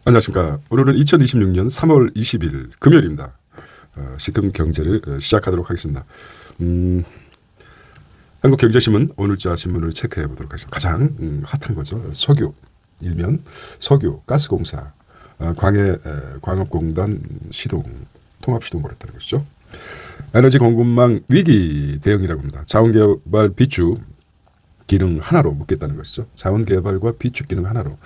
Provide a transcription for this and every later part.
안녕하십니까. 오늘은 2026년 3월 20일 금요일입니다. 시금 경제를 시작하도록 하겠습니다. 한국경제신문 오늘자 신문을 체크해 보도록 하겠습니다. 가장 핫한 거죠. 석유, 일면 석유, 가스공사, 광업공단 시동, 통합시동 벌였다는 것이죠. 에너지 공급망 위기 대응이라고 합니다. 자원개발 비축 기능 하나로 묶겠다는 것이죠. 자원개발과 비축 기능 하나로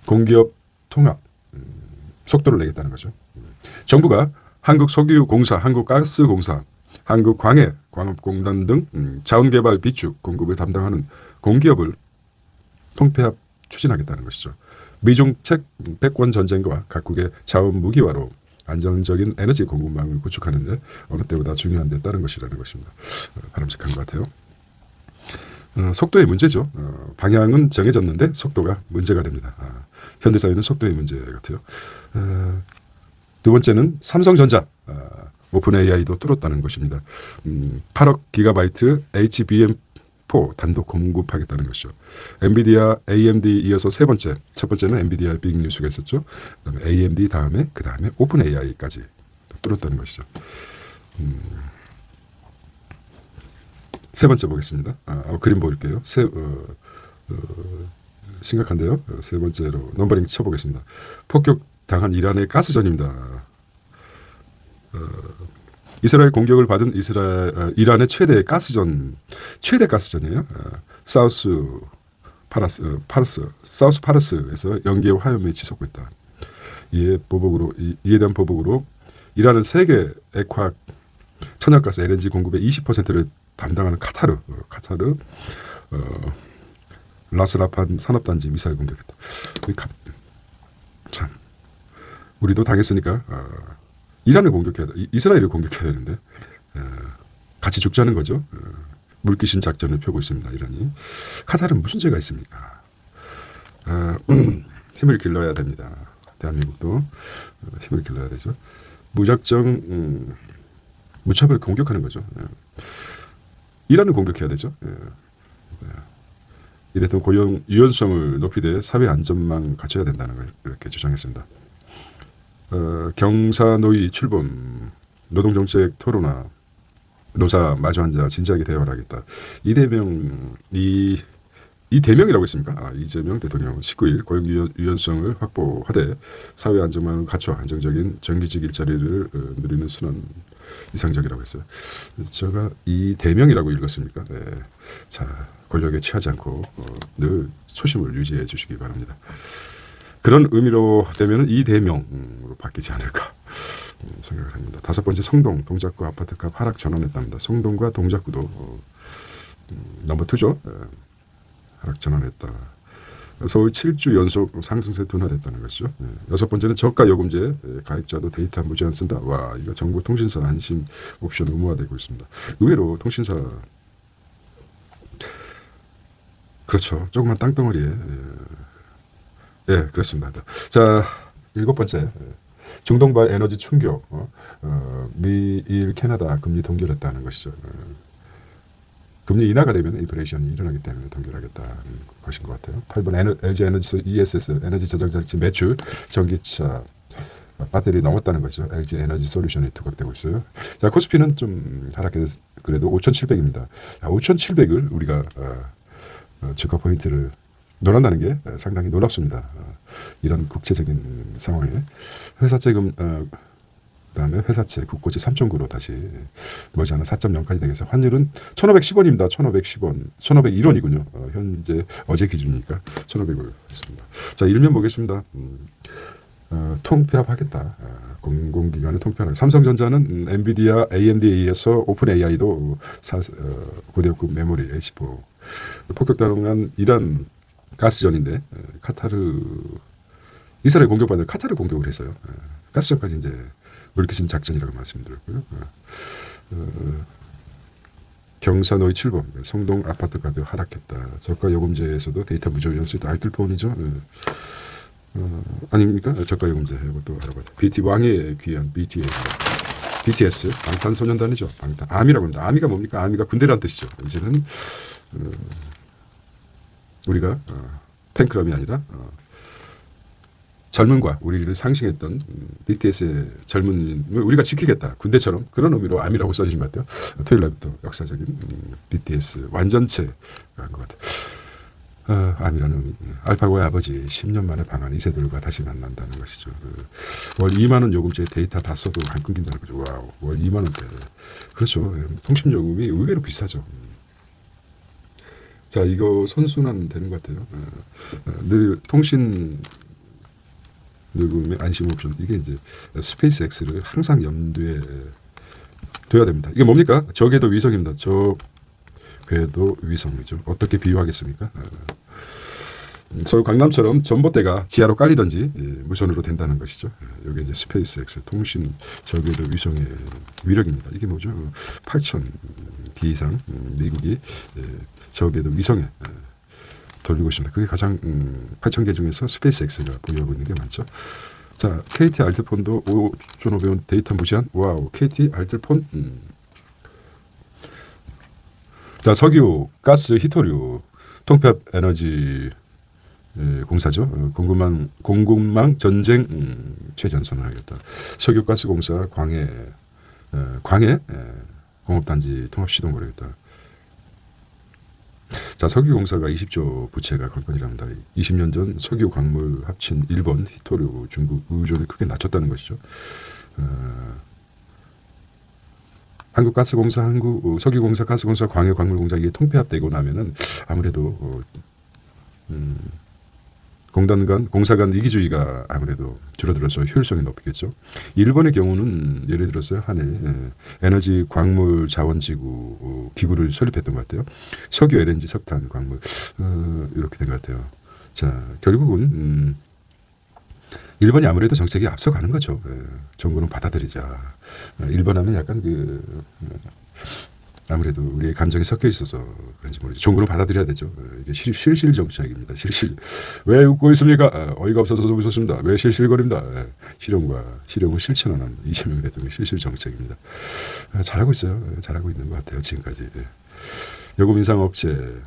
공기업 통합 속도를 내겠다는 거죠. 정부가 한국석유공사, 한국가스공사, 한국광해, 광업공단 등 자원개발 비축 공급을 담당하는 공기업을 통폐합 추진하겠다는 것이죠. 미중책 패권 전쟁과 각국의 자원 무기화로 안정적인 에너지 공급망을 구축하는 데 어느 때보다 중요한 데 따른 것이라는 것입니다. 바람직한 것 같아요. 속도의 문제죠. 방향은 정해졌는데 속도가 문제가 됩니다. 현대사회는 속도의 문제 같아요. 두 번째는 삼성전자 오픈 AI도 뚫었다는 것입니다. 8억 기가바이트 HBM4 단독 공급하겠다는 것이죠. 엔비디아, AMD 이어서 세 번째, 첫 번째는 엔비디아 빅 뉴스가 있었죠. 그다음에 AMD 다음에 그 다음에 오픈 AI까지 뚫었다는 것이죠. 세 번째 보겠습니다. 그림 보일게요. 심각한데요. 세 번째로 넘버링 쳐보겠습니다. 폭격당한 이란의 가스전입니다. 이스라엘 공격을 받은 이란의 최대 가스전이에요. 사우스 파르스에서 연기의 화염이 치솟고 있다. 이에 대한 보복으로 이란은 세계 액화 천연가스 LNG 공급의 20%를 담당하는 카타르 라스라판 산업단지 미사일 공격했다. 참 우리도 당했으니까 이란을 공격해야 돼. 이스라엘을 공격해야 되는데 같이 죽자는 거죠. 물귀신 작전을 펴고 있습니다. 이란이. 카타르는 무슨 죄가 있습니까? 힘을 길러야 됩니다. 대한민국도 힘을 길러야 되죠. 무작정 무차별 공격하는 거죠. 이란을 공격해야 되죠. 이랬던 고용 유연성을 높이되 사회 안전망 갖춰야 된다는 걸 이렇게 주장했습니다. 경사노위 출범, 노동정책 토론화, 노사 마주 앉아 진지하게 대화를 하겠다. 이 대명이라고 했습니까? 이재명 대통령 19일 고용 유연성을 확보하되 사회 안전망을 갖춰 안정적인 정규직 일자리를 누리는 순환 이상적이라고 했어요. 제가 이 대명이라고 읽었습니까? 네. 자, 권력에 취하지 않고 늘 초심을 유지해 주시기 바랍니다. 그런 의미로 되면 이 대명으로 바뀌지 않을까 생각을 합니다. 다섯 번째, 성동 동작구 아파트값 하락 전환했답니다. 성동과 동작구도 넘버 2죠. 하락 전환했다. 서울 7주 연속 상승세 둔화됐다는 것이죠. 여섯 번째는 저가 요금제 가입자도 데이터 무제한 쓴다. 와, 이거 정보통신사 안심 옵션 의무화되고 있습니다. 의외로 통신사 그렇죠. 조그만 땅덩어리에 그렇습니다. 자, 일곱 번째 중동발 에너지 충격 미일 캐나다 금리 동결했다는 것이죠. 금리 인하가 되면 인플레이션이 일어나기 때문에 동결하겠다는 것인 것 같아요. 8번 LG 에너지 ESS 에너지 저장 장치 매출 전기차 배터리 넘었다는 거죠. LG 에너지 솔루션이 투각되고 있어요. 자, 코스피는 좀 하락해서 그래도 5,700입니다. 5,700을 우리가 주가 포인트를 놀란다는 게 상당히 놀랍습니다. 이런 국제적인 상황에 회사채금 그다음에 회사채 국고채 3.9로 다시 머지않아 4.0까지 되겠어. 환율은 1,510원입니다. 1,510원, 1,501원이군요. 현재 어제 기준이니까 1,500을 했습니다. 자, 일면 보겠습니다. 통폐합하겠다. 공공기관을 통폐합하겠다. 삼성전자는 엔비디아, AMD에서 오픈 AI도 고대역급 메모리 H4 폭격당한 이란 가스전인데 이스라엘 공격받는 카타르 공격을 했어요. 가스전까지 이제 물귀신 작전이라고 말씀드렸고요. 경사노위 출범, 성동 아파트 가격 하락했다. 저가 요금제에서도 데이터 무제한 쓰다 알뜰폰이죠. 아닙니까? 저가 요금제 이것도 알아봐요. BT 왕의 귀한 BTS 방탄소년단이죠. 아미라고 합니다. 아미가 뭡니까? 아미가 군대란 뜻이죠. 이제는 우리가 팬클럽이 아니라 젊음과 우리를 상징했던 BTS의 젊은이를 우리가 지키겠다. 군대처럼 그런 의미로 암이라고 써주신 것 같아요. 토요일 날부터 역사적인 BTS 완전체 한 것 같아요. 암이라는 의미. 알파고의 아버지 10년 만에 방한 2세들과 다시 만난다는 것이죠. 월 2만 원 요금제 데이터 다 써도 안 끊긴다는 거죠. 와우, 월 2만 원대. 그렇죠. 통신 요금이 의외로 비싸죠. 자, 이거 선순환 되는 것 같아요. 늘 통신 요금의 안심 옵션, 이게 이제 스페이스 X를 항상 염두에 둬야 됩니다. 이게 뭡니까? 저궤도 위성입니다. 저궤도 위성이죠. 어떻게 비유하겠습니까? 서울 강남처럼 전봇대가 지하로 깔리든지 무선으로 된다는 것이죠. 여기 이제 스페이스 X 통신 저궤도 위성의 위력입니다. 이게 뭐죠? 8,000기 이상 미국이 저궤도 위성에 돌리고 있습니다. 그게 가장 8,000개 중에서 스페이스 X가 보유하고 있는 게 많죠. 자, KT 알뜰폰도 5,500원 데이터 무제한. 와우, KT 알뜰폰. 자, 석유, 가스, 히토류, 통폐합 에너지 공사죠. 공급망 전쟁 최전선을 하겠다. 석유, 가스 공사 광해 공업단지 통합 시동 거리겠다. 자, 석유공사가 20조 부채가 관건이랍니다. 20년 전 석유 광물 합친 일본, 히토류, 중국 의존을 크게 낮췄다는 것이죠. 한국가스공사, 석유공사, 가스공사, 광해 광물공사 이게 통폐합되고 나면은 아무래도 공사 간 이기주의가 아무래도 줄어들어서 효율성이 높겠죠. 일본의 경우는 예를 들어서 한일 에너지 광물 자원지구 기구를 설립했던 것 같아요. 석유, LNG, 석탄, 광물 이렇게 된 것 같아요. 자, 결국은 일본이 아무래도 정책이 앞서가는 거죠. 정부는 받아들이자. 일본하면 약간 아무래도 우리의 감정이 섞여 있어서 그런지 모르죠. 정부는 받아들여야 되죠. 이게 실실 정책입니다. 실실. 왜 웃고 있습니까? 어이가 없어서 웃었습니다. 왜 실실거립니다. 실용을 실천하는 이재명 대통령의 실실 정책입니다. 잘하고 있어요. 잘하고 있는 것 같아요. 지금까지. 요금 인상 업체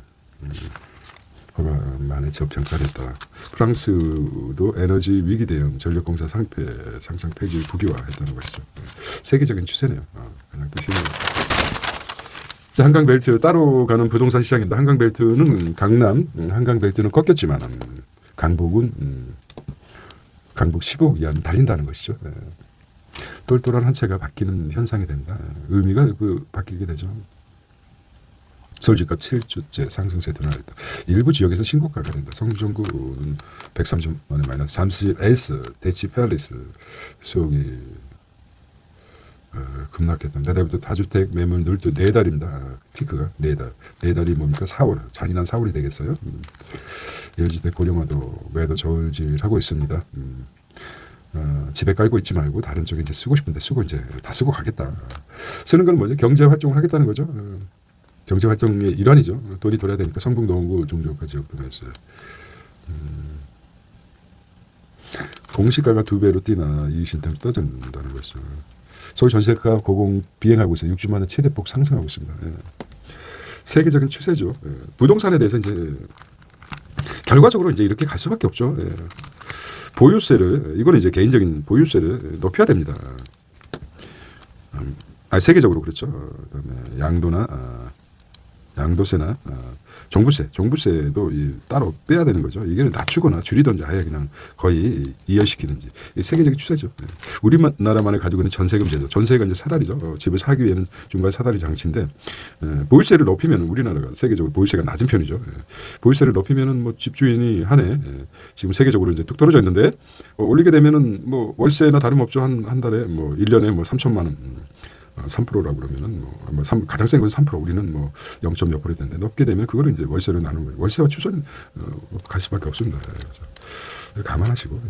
허가만에 저평가를 했다. 프랑스도 에너지 위기 대응 전력공사 상장 폐지 국유화했다는 것이죠. 세계적인 추세네요. 그냥 뜻이네요. 자, 한강벨트 따로 가는 부동산 시장입니다. 한강벨트는 강남, 한강벨트는 꺾였지만 강북은 강북 15억 이하는 달린다는 것이죠. 똘똘한 한 채가 바뀌는 현상이 된다. 의미가 바뀌게 되죠. 서울집값 7주째 상승세 둔화했다. 일부 지역에서 신고가가 된다. 성전구는 103점 원의 마이너스. 잠실 에이스, 대치 팰리스 수옥이 급락했다. 내달부터 다주택 매물 늘도 4달입니다. 피크가 4달. 4달이 뭡니까? 4월. 잔인한 4월이 되겠어요. 예주택 고령화도 매도 저울질하고 있습니다. 집에 깔고 있지 말고 다른 쪽에 이제 쓰고 싶은데 쓰고 이제 다 쓰고 가겠다. 쓰는 건 뭐죠? 경제 활동을 하겠다는 거죠. 경제 활동의 일환이죠. 돈이 돌아야 되니까 성북, 노원구, 종로가 지역도 매수해. 공시가가 2배로 뛰나 이 신탁이 떠진다는 것이죠. 서울 전세가 고공 비행하고 있어요. 6주 만에 최대폭 상승하고 있습니다. 세계적인 추세죠. 부동산에 대해서 이제 결과적으로 이제 이렇게 갈 수밖에 없죠. 보유세를 이거는 이제 개인적인 보유세를 높여야 됩니다. 세계적으로 그렇죠. 그다음에 양도세나 종부세도 따로 빼야 되는 거죠. 이게 낮추거나 줄이든지 아예 그냥 거의 이연시키든지 세계적인 추세죠. 우리나라만에 가지고 있는 전세금 제도, 전세가 이제 사다리죠. 집을 사기 위해는 중간 사다리 장치인데 보유세를 높이면 우리나라가 세계적으로 보유세가 낮은 편이죠. 보유세를 높이면은 뭐 집주인이 한 해 지금 세계적으로 이제 뚝 떨어져 있는데 올리게 되면은 뭐 월세나 다름없죠. 한 달에 뭐 1년에 뭐 3천만 원. 3%라고 그러면은 가장 센 것은 3%, 우리는 뭐 0. 몇 %일 텐데 높게 되면 그거를 이제 월세로 나누는 거예요. 월세와 추선 갈 수밖에 없습니다. 그래서 감안하시고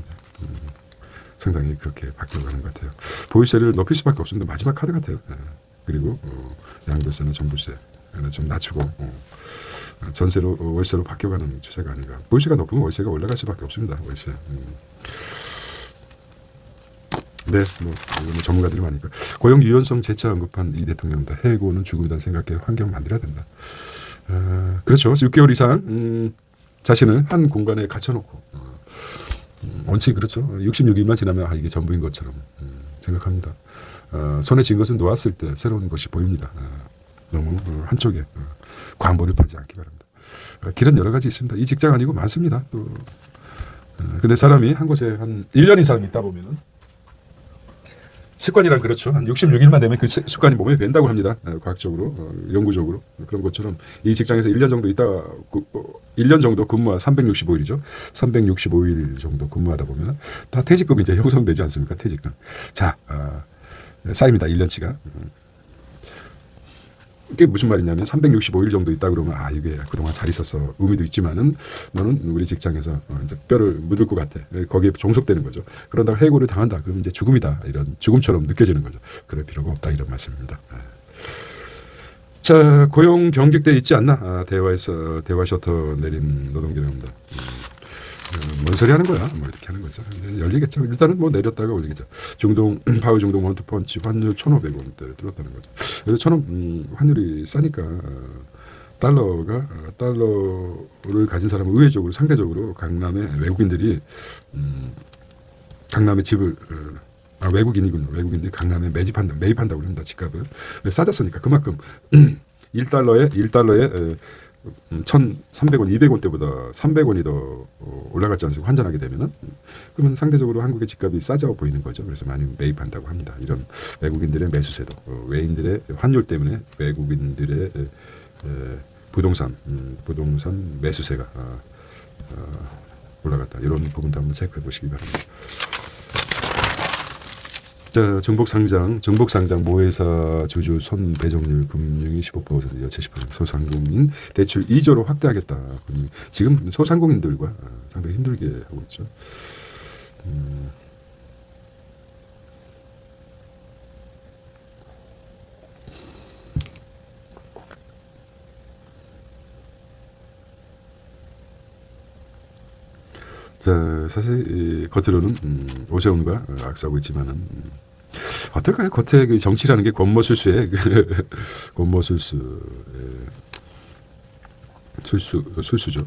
상당히 그렇게 바뀌어가는 것 같아요. 보유세를 높일 수밖에 없습니다. 마지막 카드 같아요. 그리고 양도세나 종부세는 좀 낮추고 전세로 월세로 바뀌어가는 추세가 아닌가. 보유세가 높으면 월세가 올라갈 수밖에 없습니다. 월세. 네, 이거는 전문가들이 많으니까. 고용 유연성 재차 언급한 이 대통령입니다. 해고는 죽음이다 생각해 환경 만들어야 된다. 그렇죠. 6개월 이상 자신을 한 공간에 갇혀놓고 원칙 그렇죠. 66일만 지나면 이게 전부인 것처럼 생각합니다. 손에 쥔 것은 놓았을 때 새로운 것이 보입니다. 너무 한쪽에 과몰입하지 않기 바랍니다. 길은 여러 가지 있습니다. 이 직장 아니고 많습니다. 또 근데 사람이 한 곳에 한 1년인 사람이 있다 보면은 습관이란 그렇죠. 한 66일만 되면 그 습관이 몸에 밴다고 합니다. 과학적으로, 연구적으로. 그런 것처럼 이 직장에서 1년 정도 있다, 1년 정도 근무하 365일이죠. 365일 정도 근무하다 보면 다 퇴직금이 이제 형성되지 않습니까? 퇴직금. 자, 쌓입니다. 1년치가. 이게 무슨 말이냐면 365일 정도 있다 그러면 이게 그동안 잘 있었어 의미도 있지만은 너는 우리 직장에서 이제 뼈를 묻을 것 같아. 거기에 종속되는 거죠. 그런다고 해고를 당한다. 그러면 이제 죽음이다. 이런 죽음처럼 느껴지는 거죠. 그럴 필요가 없다. 이런 말씀입니다. 자, 고용 경직돼 있지 않나? 대화에서 대화 셔터 내린 노동계획입니다. 뭔 소리 하는 거야? 뭐 이렇게 하는 거죠. 열리겠죠. 일단은 뭐 내렸다가 올리겠죠. 중동 파워 중동 원투펀치 환율 1,500원대 들었다는 거죠. 그래서 환율이 싸니까 달러를 가진 사람은 의외적으로 상대적으로 강남의 외국인들이 강남의 집을 외국인이군요. 외국인들이 강남에 매입한다고 합니다. 집값을. 싸졌으니까 그만큼 1달러에 1,300원, 200원대보다 300원이 더 올라갔지 않습니까? 환전하게 되면은 그러면 상대적으로 한국의 집값이 싸져 보이는 거죠. 그래서 많이 매입한다고 합니다. 이런 외국인들의 매수세도, 외인들의 환율 때문에 외국인들의 부동산 매수세가 올라갔다. 이런 부분도 한번 체크해 보시기 바랍니다. 자, 정복상장 모회사 주주 손배정률 금융이 15%, 70%, 소상공인 대출 2조로 확대하겠다. 지금 소상공인들과 상당히 힘들게 하고 있죠. 자, 사실 겉으로는 오세훈과 악싸고 있지만은 어떨까요? 겉에 그 정치라는 게 권모술수의 술수죠.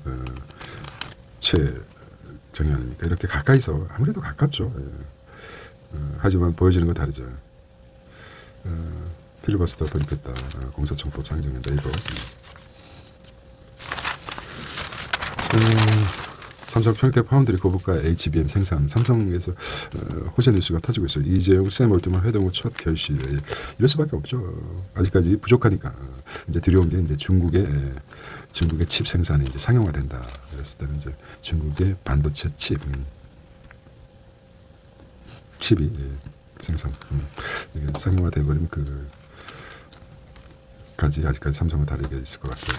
최정희 아닙니까? 이렇게 가까이서 아무래도 가깝죠. 하지만 보여지는 건 다르죠. 필리버스터 돌입했다. 공사청법 상정한다. 이거. 삼성 평택 파운드리 고부가 HBM 생산 삼성에서 호재 뉴스가 터지고 있어요. 이재용 샘 올트만 회동 후 첫 결실. 이럴 수밖에 없죠. 아직까지 부족하니까 이제 들여온 게 이제 중국의 칩 생산이 이제 상용화된다. 그랬을 때는 이제 중국의 반도체 칩이 생산 이게 상용화돼 버리면 아직까지 삼성은 다르게 있을 것 같아요.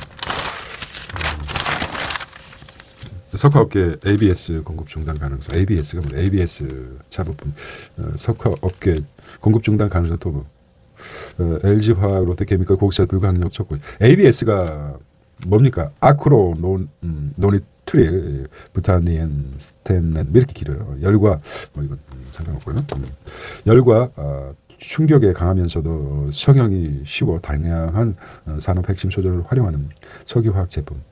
석화업계 ABS 공급 중단 가능성. ABS가 뭐냐? ABS 차부품. 석화업계 공급 중단 가능성 토부. LG화학, 롯데케미컬, 고기사 불가항력 촉구. ABS가 뭡니까? 아크로 노니트릴, 부타니엔, 스텐렛 이렇게 길어요. 열과 이건 상관없고요. 열과 충격에 강하면서도 성형이 쉬워 다양한 산업 핵심 소재를 활용하는 석유화학 제품.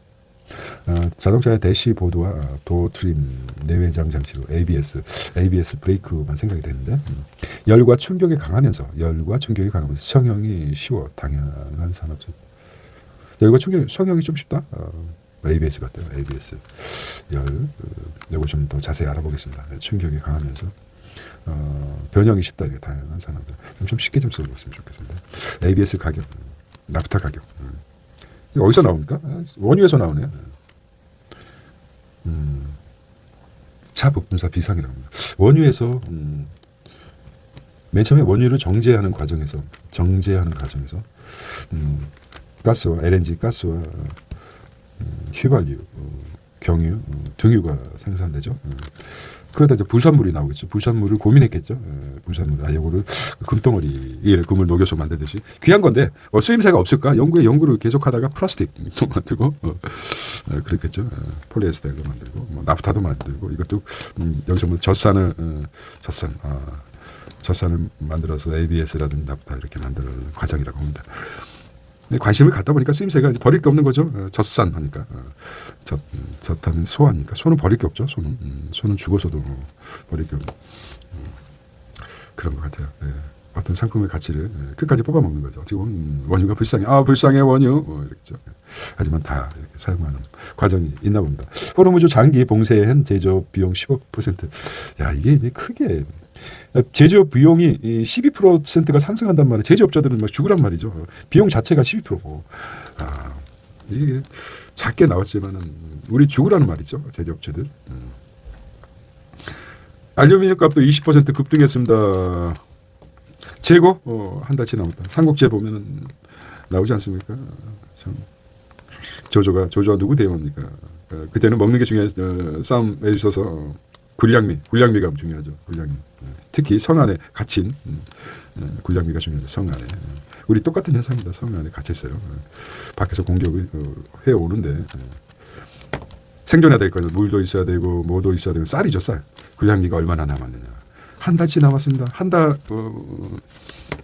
자동차의 대시보드와 도트림 내외장 장치로 ABS 브레이크만 생각이 되는데 열과 충격이 강하면서 성형이 쉬워 다양한 산업체. 열과 충격 성형이 좀 쉽다. ABS 같아요. ABS 이거 좀 더 자세히 알아보겠습니다. 충격이 강하면서 변형이 쉽다. 이게 다양한 산업들 좀 쉽게 좀 써보셨으면 좋겠습니다. ABS 가격, 나프타 가격. 어디서 나옵니까? 원유에서 나오네요. 차 부품사 비상이라고 합니다. 원유에서 맨 처음에 원유를 정제하는 과정에서 가스와 LNG 가스와 휘발유, 경유, 등유가 생산되죠. 그러다 이제 불산물이 나오겠죠. 불산물을 고민했겠죠. 불산물. 요거를 금덩어리, 금을 녹여서 만들듯이. 귀한 건데, 쓰임새가 없을까? 연구를 계속하다가 플라스틱도 만들고, 그랬겠죠. 폴리에스테르도 만들고, 나프타도 만들고, 이것도, 여기서 뭐 젖산을 만들어서 ABS라든지 나프타 이렇게 만드는 과정이라고 합니다. 관심을 갖다 보니까 쓰임새가 이제 버릴 게 없는 거죠. 젖산 하니까. 젖하면 소아니까. 소는 버릴 게 없죠. 소는 죽어서도 버릴 게 없는 그런 것 같아요. 예. 어떤 상품의 가치를 끝까지 뽑아먹는 거죠. 어떻게 보면 원유가 불쌍해. 불쌍해 원유. 이렇게죠. 하지만 다 이렇게 사용하는 과정이 있나 봅니다. 호르무즈 장기 봉쇄한 제조업 비용 15%. 야, 이게 크게 제조업 비용이 12%가 상승한단 말이에요. 제조업자들은 막 죽으란 말이죠. 비용 자체가 12%고. 이게 작게 나왔지만은 우리 죽으라는 말이죠. 제조업체들. 알루미늄 값도 20% 급등했습니다. 재고 한 달치 남았다. 삼국지에 보면은 나오지 않습니까? 참 조조가 누구 대원입니까? 그때는 먹는 게 중요한 싸움에 있어서 굴량미가 중요하죠. 굴량미. 특히 성 안에 갇힌 굴량미가 중요하죠. 성 안에. 우리 똑같은 현상입니다. 성 안에 갇혀 있어요. 밖에서 공격을 해오는데 생존해야 될 거예요. 물도 있어야 되고 뭐도 있어야 되고 쌀이죠. 쌀. 굴량미가 얼마나 남았느냐. 한 달치 남았습니다. 한 달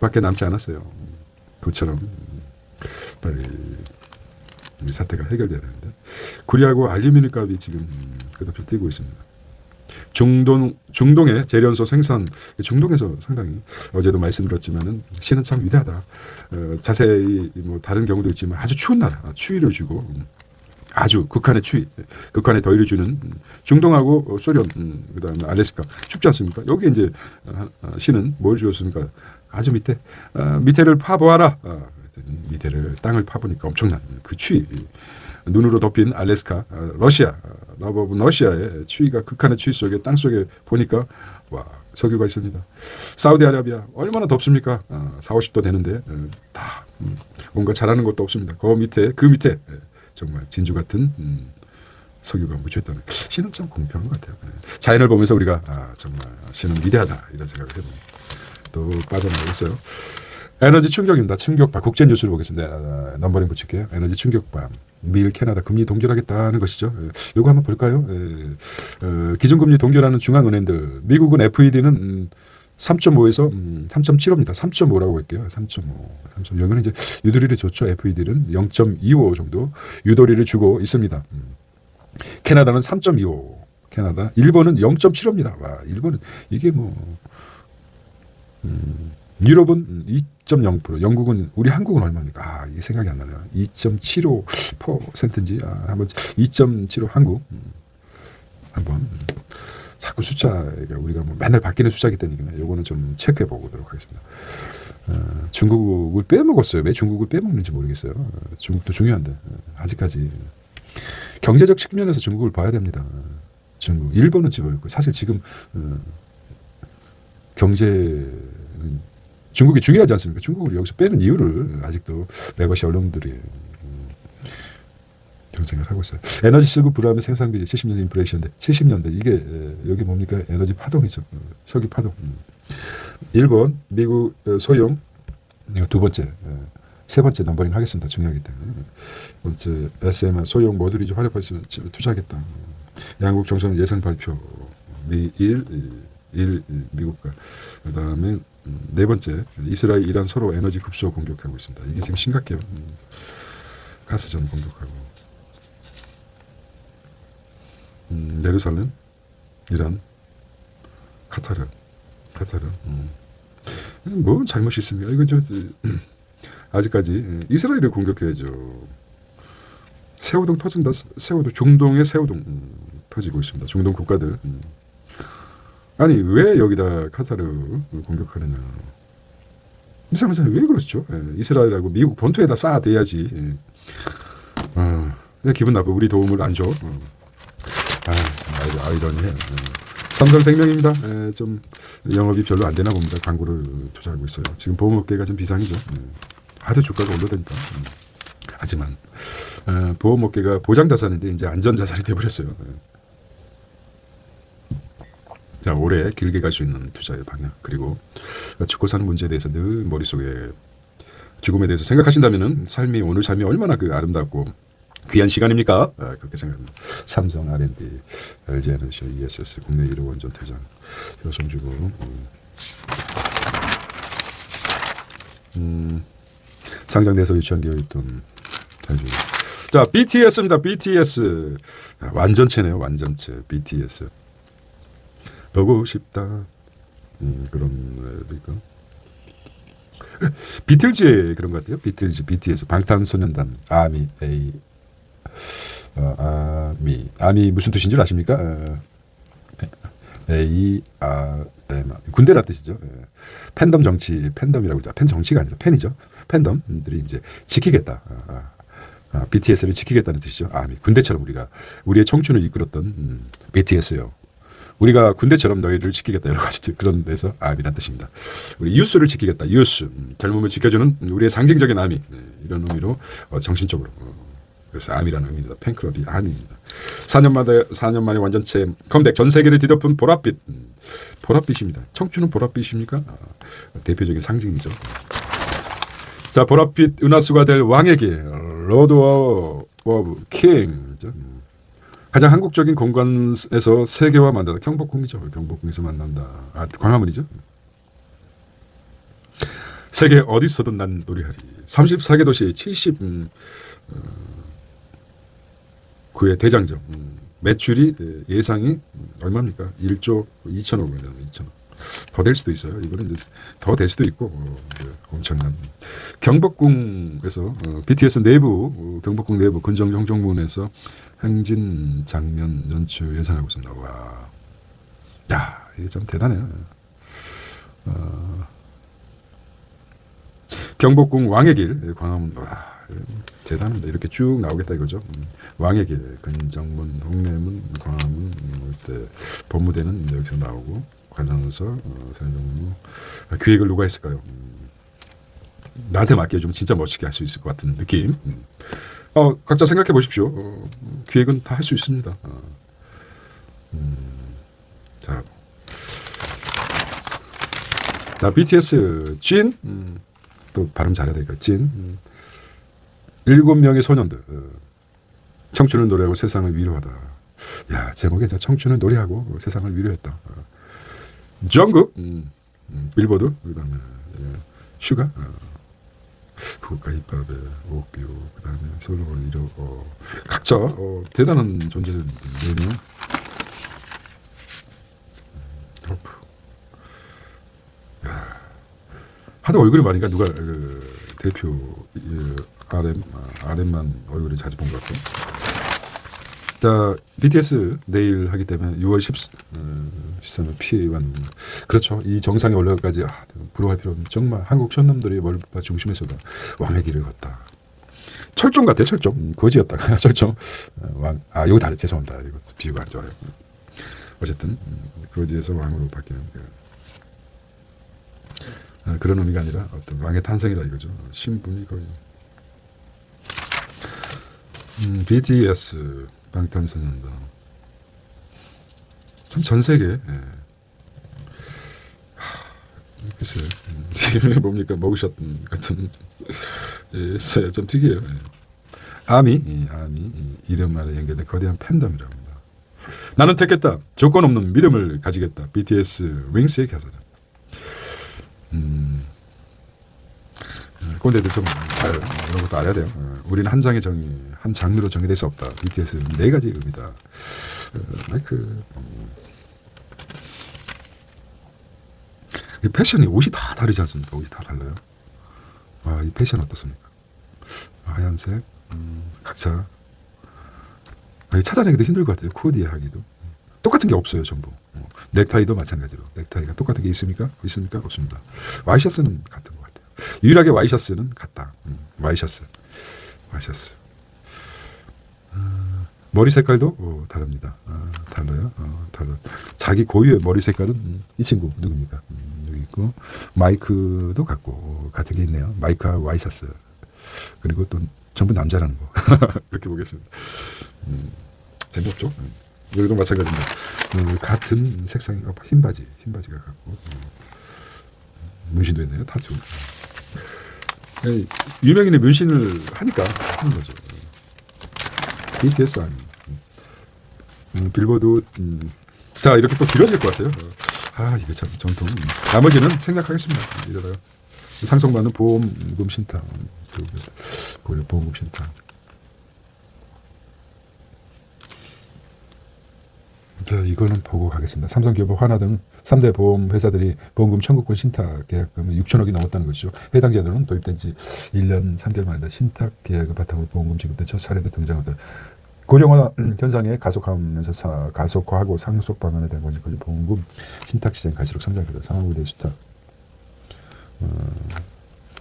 밖에 남지 않았어요. 그것처럼 빨리 이 사태가 해결돼야 되는데 구리하고 알루미늄 값이 지금 끝없이 뛰고 있습니다. 중동의 재련소 생산 중동에서 상당히 어제도 말씀드렸지만은 신은 참 위대하다. 자세히 뭐 다른 경우도 있지만 아주 추운 나라 추위를 주고 아주 극한의 추위, 극한의 더위를 주는 중동하고 소련, 그다음에 알래스카 춥지 않습니까? 여기 이제 신은 뭘 주었습니까? 아주 밑에를 파보아라. 밑에를 땅을 파보니까 엄청난 그 추위, 눈으로 덮인 알래스카, 러시아, 러브 오브 러시아의 추위가 극한의 추위 속에 땅 속에 보니까 와 석유가 있습니다. 사우디아라비아 얼마나 덥습니까? 4, 50도 되는데 다 뭔가 잘하는 것도 없습니다. 그 밑에 정말 진주 같은 석유가 묻혀있다는 신은 참 공평한 것 같아요. 자연을 보면서 우리가 정말 신은 위대하다 이런 생각을 해봅니다. 또 빠져나가고 있어요. 에너지 충격입니다. 충격파 국제 뉴스를 보겠습니다. 넘버링 붙일게요. 에너지 충격파 미일 캐나다 금리 동결하겠다는 것이죠. 이거 한번 볼까요? 기준금리 동결하는 중앙은행들 미국은 FED는 3.5에서 3.75입니다. 3.5라고 할게요. 3.5. 여기는 이제 유도리를 줬죠. FED는 0.25 정도 유도리를 주고 있습니다. 캐나다는 3.25. 캐나다. 일본은 0.75입니다. 와, 일본은 이게 유럽은 2.0%. 영국은 한국은 얼마입니까? 이게 생각이 안 나네요. 2.75%인지 한번 2.75 한국 한번. 자꾸 숫자가 우리가 맨날 바뀌는 숫자이기 때문에 이거는 좀 체크해 보도록 하겠습니다. 중국을 빼먹었어요. 왜 중국을 빼먹는지 모르겠어요. 중국도 중요한데 아직까지 경제적 측면에서 중국을 봐야 됩니다. 중국, 일본은 집어있고 사실 지금 경제 중국이 중요하지 않습니까? 중국을 여기서 빼는 이유를 아직도 레거시 언론들이 경쟁을 하고 있어요. 에너지 쓰고 불하면 생산비 70년대 인플레이션인데 70년대 이게 여기 뭡니까? 에너지 파동이죠. 석유 파동. 일본, 미국 소형 두 번째, 세 번째 넘버링 하겠습니다. 중요하기 때문에. 번째 SMR 소형 모듈이죠. 화력발 투자하겠다. 양국 정상 예산 발표. 미국과 그다음에 네 번째 이스라엘, 이란 서로 에너지 급수로 공격하고 있습니다. 이게 지금 심각해요. 가스전 공격하고. 예루살렘, 이란, 카타르. 뭐 잘못이 있습니까? 이건 아직까지 이스라엘을 공격해야죠. 새우동 터진다. 중동의 새우동 터지고 있습니다. 중동 국가들. 아니 왜 여기다 카타르 공격하느냐. 이상하잖아요. 왜 그렇죠? 이스라엘하고 미국 본토에다 쌓아대야지. 기분 나빠. 우리 도움을 안 줘. 아이러니해요. 삼성생명입니다. 좀 영업이 별로 안 되나 봅니다. 광고를 투자하고 있어요. 지금 보험업계가 좀 비상이죠. 하도 주가가 올라다니까. 하지만 보험업계가 보장자산인데 이제 안전자산이 돼버렸어요. 자, 오래 길게 갈 수 있는 투자의 방향, 그리고 죽고 사는 문제에 대해서 늘 머릿속에 죽음에 대해서 생각하신다면은 오늘 삶이 얼마나 아름답고 귀한 시간입니까? 그렇게 생각합니다. 삼성, R&D, LG에너지, ESS, 국내 1호 원전 대장, 효성주고. 상장돼서 유치원 교육돈 해주고. 자, BTS입니다. BTS 완전체네요. 완전체 BTS. 보고 싶다. 그런 노래도 있고. 비틀즈의 그런 것 같아요. 비틀즈, BTS, 방탄소년단, 아미, 아미 무슨 뜻인 줄 아십니까? ARM 군대란 뜻이죠. 팬덤 정치, 팬덤이라고 하죠. 팬 정치가 아니라 팬이죠. 팬덤들이 이제 지키겠다. BTS를 지키겠다는 뜻이죠. 아미 군대처럼 우리의 청춘을 이끌었던 BTS요. 우리가 군대처럼 너희를 지키겠다 여러 가지 그런 데서 아미란 뜻입니다. 우리 유스를 지키겠다. 유스 젊음을 지켜주는 우리의 상징적인 아미 이런 의미로 정신적으로 그래서 아미라는 의미입니다. 팬클럽이 아미입니다. 4년 만에 완전체 컴백 전 세계를 뒤덮은 보랏빛 보랏빛입니다. 청춘은 보랏빛입니까? 대표적인 상징이죠. 자 보랏빛 은하수가 될 왕의 길 로드 오브 킹 가장 한국적인 공간에서 세계와 만나다. 경복궁이죠. 경복궁에서 만난다. 광화문이죠. 세계 어디서든 난 노래하리. 34개 도시 79의 대장정. 매출이 예상이 얼마입니까? 1조 2천억 원이잖아요. 2천억. 더 될 수도 있어요. 이거는 이제 더 될 수도 있고 엄청난 경복궁에서 BTS 내부 경복궁 내부 근정 형정문에서 행진 장면 연출 예상하고 있습니다. 와, 야 이게 참 대단해요. 경복궁 왕의 길 광화문 와 대단합니다. 이렇게 쭉 나오겠다 이거죠. 왕의 길 근정문 홍례문 광화문 이때 법무대는 여기서 나오고. 관련해서 기획을 누가 했을까요? 나한테 맡겨주면 진짜 멋지게 할 수 있을 것 같은 느낌. 각자 생각해 보십시오. 기획은 다 할 수 있습니다. 자, BTS 진, 또 발음 잘해야 되니까 진. 7명의 소년들 청춘을 노래하고 세상을 위로하다. 야 제목에 청춘을 노래하고 세상을 위로했다. 정국, 빌보드, 그다음에 슈가, 국가 힙합의 옥뷰, 그다음에 솔로몬 이런 각자 대단한 존재들이네요. 호프. 하도 얼굴이 많으니까 누가 대표 RM만 얼굴이 자주 본 것 같고. 자, BTS 내일 하기 때문에 6월 13일 P1 그렇죠. 이 정상에 올라가기까지 부러워할 필요 없는 정말 한국 촌놈들이 월북파 중심에서도 왕의 길을 걷다. 철종 같아 철종. 거지였다가 철종. 여기 다르 죄송합니다. 이거 비유가 안 좋아요. 어쨌든 거지에서 왕으로 바뀌는 그런 의미가 아니라 어떤 왕의 탄생이라 이거죠. 신분이 거의 BTS 방탄소년단 참 전 세계 글쎄요 이게 뭡니까 머그샷 같은 좀 특이해요. 아미 이름 아래 연결된 거대한 팬덤이라고 합니다. 나는 택했다. 조건 없는 믿음을 가지겠다. BTS 윙스의 가사죠. 꼰대들 좀 잘 이런 것도 알아야 돼요. 우리는 한 장의 정의, 한 장르로 정의될 수 없다. BTS는 4가지 의미다. 마이크. 이 패션이 옷이 다 다르지 않습니까? 옷이 다 달라요. 와, 이 패션 어떻습니까? 하얀색, 각자. 찾아내기도 힘들 것 같아요. 코디하기도. 똑같은 게 없어요, 전부. 넥타이도 마찬가지로. 넥타이가 똑같은 게 있습니까? 없습니다. 와이셔츠는 같은 것 같아요. 유일하게 와이셔츠는 같다. 와이셔츠. 머리 색깔도 다릅니다. 달라요. 자기 고유의 머리 색깔은 이 친구 누굽니까? 여기 있고 마이크도 같고 같은 게 있네요. 마이크와 와이셔츠. 그리고 또 전부 남자라는 거. 이렇게 보겠습니다. 재미없죠? 여기도 마찬가지입니다. 같은 색상이 흰 바지가 같고 문신도 있네요. 타투. 유명인의 문신을 하니까 하는 거죠. BTS 아닙니다. 빌보드 자 이렇게 또 길어질 것 같아요. 이게 참 전통. 나머지는 생략하겠습니다. 이러다가 상속받는 보험금 신탁. 보험금 신탁. 자, 이거는 보고 가겠습니다. 삼성기업과 하나 등 3대 보험회사들이 보험금 청구권 신탁 계약금이 6천억이 넘었다는 것이죠. 해당 제도는 도입된 지 1년 3개월 만에 신탁 계약을 바탕으로 보험금 지급된 첫 사례도 등장하다. 고령화 현상에 가속하면서 가속화하고 상속 방안에 대한 권리 보험금 신탁 시장이 갈수록 성장하다. 상환부대 수탁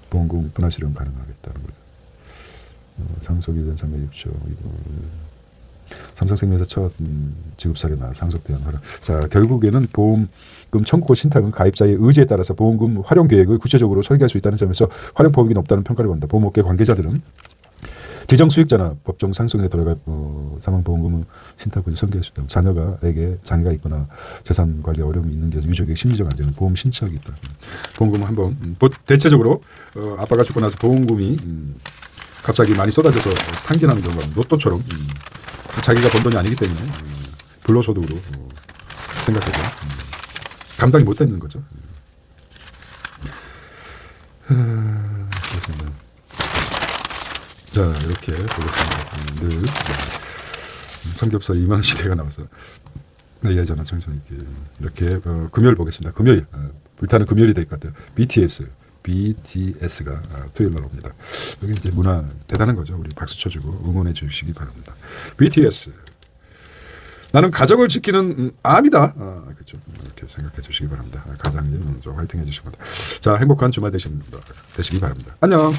보험금 분할 수령 가능하겠다는 거죠. 상속이 된 306조 삼성생명에서 첫 지급 사례나 상속 대응 하라. 자, 결국에는 보험금 청구권 신탁은 가입자의 의지에 따라서 보험금 활용 계획을 구체적으로 설계할 수 있다는 점에서 활용 폭이 높다는 평가를 받는다. 보험업계 관계자들은 지정 수익자나 법정 상속인에 돌아갈 사망보험금은 신탁권을 설계할 수 있다. 자녀가에게 장애가 있거나 재산 관리 어려움이 있는 경우 유족의 심리적 안정은 보험 신청이 있다. 보험금은 한번 대체적으로 아빠가 죽고 나서 보험금이 갑자기 많이 쏟아져서 탕진하는 경우가 로또처럼 자기가 번 돈이 아니기 때문에 불로소득으로 생각해서 감당이 못 되는 거죠. 그렇습니다. 자, 이렇게 보겠습니다. 늘 삼겹살 2만 원 시대가 나와서 예전에 청소년 이렇게 금요일 보겠습니다. 금요일 불타는 금요일이 될 것 같아요. BTS가 토요일 날 옵니다. 여기 이제 문화 대단한 거죠. 우리 박수 쳐주고 응원해 주시기 바랍니다. BTS 나는 가정을 지키는 암이다. 그렇죠. 이렇게 생각해 주시기 바랍니다. 가장님 화이팅 해주시기 바랍니다. 자, 행복한 주말 되시기 바랍니다. 안녕.